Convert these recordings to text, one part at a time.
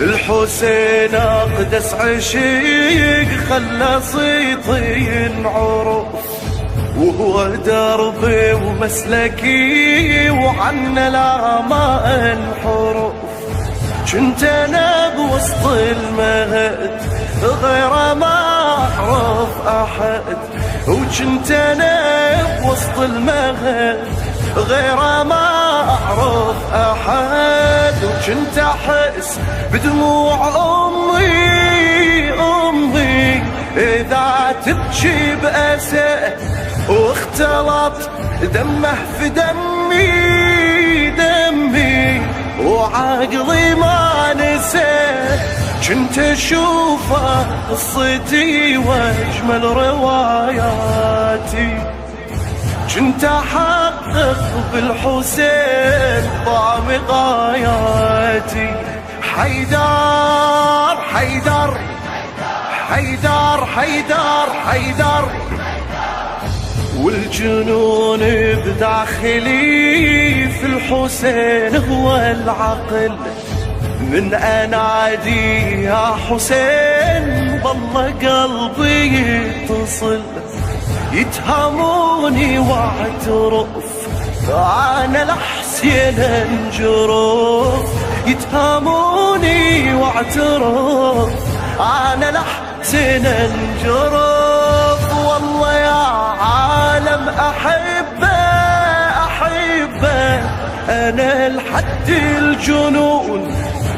الحسين أقدس عشيق خلى صيتي ينعرف، وهو دربي ومسلكي وعنا لا ما انحرف. كنت انا بوسط المهد غير ما اعرف احد، وكنت انا بوسط المهد غير ما اعرف احد. وكنت احس بدموع امي اذا تبكي بأسى، واختلط دمه في دمي وعقلي ما نسى. كنت اشوفه قصتي واجمل رواياتي، كنت احقق بالحسين طعم غاياتي. حيدر حيدر حيدر حيدر حيدر، والجنون بداخلي في الحسين هو العقل. من انادي يا حسين ضل قلبي يتصل، يتهموني واعترف انا لحسين انجرف. يتهموني واعترف انا لحسين انجرف. والله يا عالم احبه انا لحد الجنون،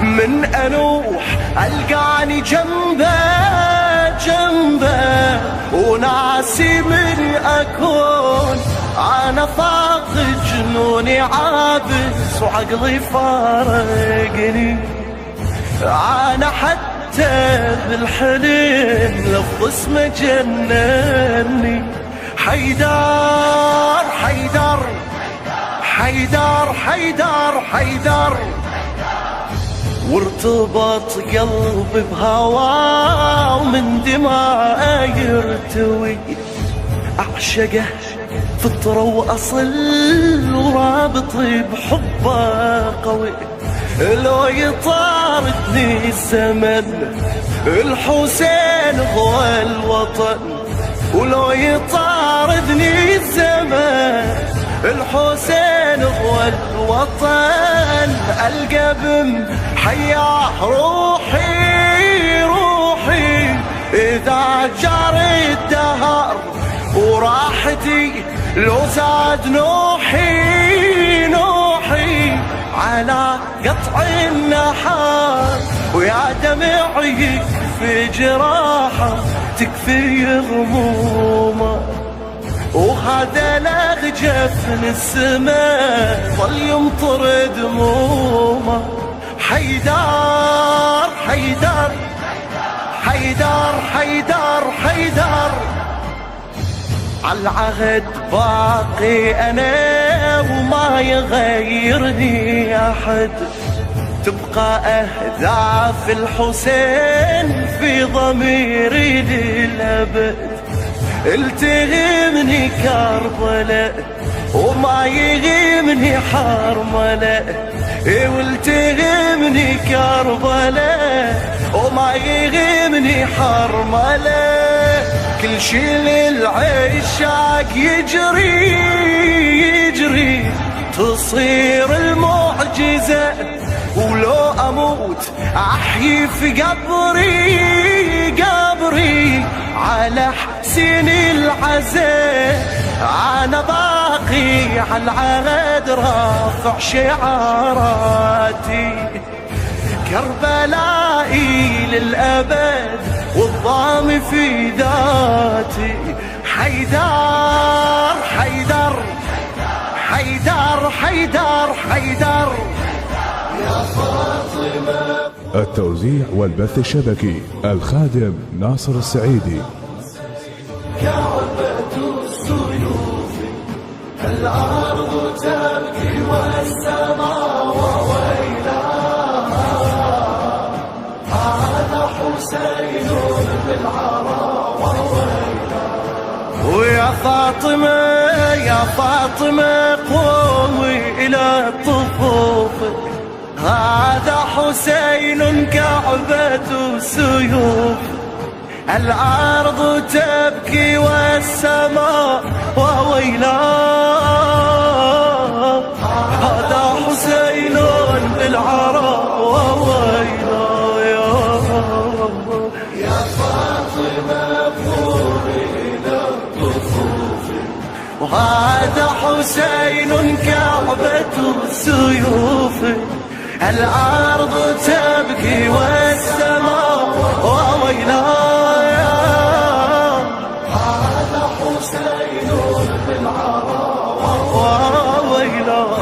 من انوح القاني جنبه وناسي من اكون. انا فاقد جنوني عابس وعقلي فارقني، انا حتى بالحلم لفظ اسمه جنني. حيدر حيدر حيدر حيدر حيدر، وارتبط قلبي بهواه ومن دماء يرتوي. اعشقه فطرة واصل ورابطي بحبه قوي. لو يطاردني الزمن الحسين هو الوطن، ولو يطاردني الزمن الحسين هو الوطن. القى بمحياه روحي اذا جرى الدهر، وراحتي لو زاد نوحي على قطع النحار. ويا دمعي يكفي جراحه تكفي غمومه، وهذا لغجفن السماء ظل يمطر دمومه. حيدر حيدر حيدر حيدر حيدر، عالعهد باقي انا وما يغيرني احد. تبقى اهداف الحسين في ضميري للابد. التهمني كربلاء وما يهمني حرملة، والتهمني كربلاء وما يهمني حرملة. كل شي للعشاق يجري تصير المعجزة. ولو اموت احيي في قبري على حسين العزاء. انا باقي على العهد رافع شعاراتي، كربلائي للابد والضام في ذاتي. حيدر حيدر حيدر حيدر حيدر يا فاطمة. التوزيع والبث الشبكي الخادم ناصر السعيدي. كعبة السيوف الأرض تبكي والسماء ويلها، هذا حسين بالعرى وويلها. ويا فاطمة يا فاطمة قومي إلى طفوفك، هذا حسين كعبة سيوف، الأرض تبكي والسماء وويلاه. هذا حسين بالعراء وويلاه. يا فاطمة قومي إلى الطفوف، وهذا حسين كعبة سيوف، الأرض تبكي والسماء وويلاه. هذا حسين بالعراء وويلاه.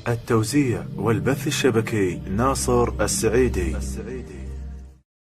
التوزيع والبث الشبكي ناصر السعيدي.